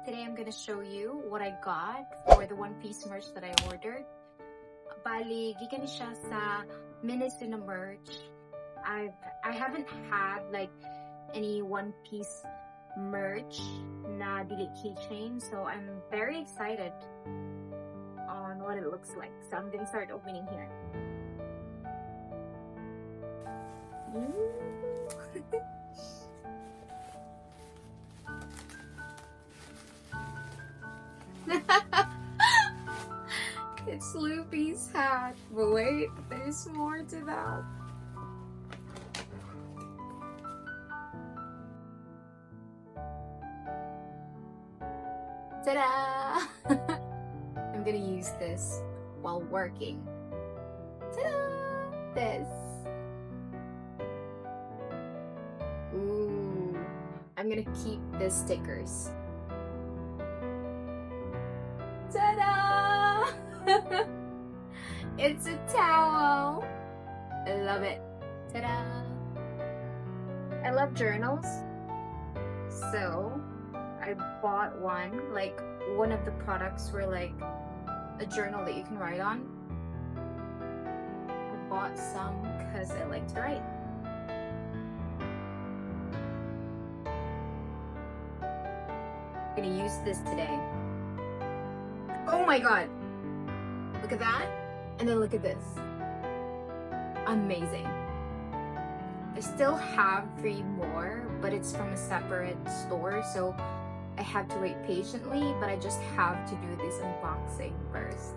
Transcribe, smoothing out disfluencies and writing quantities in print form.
Today I'm gonna show you what I got for the One Piece merch that I ordered. Bali, gikan ni siya sa Minnesota merch. I haven't had like any One Piece merch na dili keychain, so I'm very excited on what it looks like. So I'm gonna start opening here. Ooh. It's Luffy's hat, but wait, there's more to that. Ta-da! I'm gonna use this while working. Ta-da! This. Ooh, I'm gonna keep the stickers. Ta-da! It's a towel. I love it. Ta-da! I love journals, so I bought one. Like, one of the products were like a journal that you can write on. I bought some because I like to write. I'm gonna use this today. Oh my god! Look at that, and then look at this. Amazing. I still have 3 more, but it's from a separate store, so I have to wait patiently, but I just have to do this unboxing first.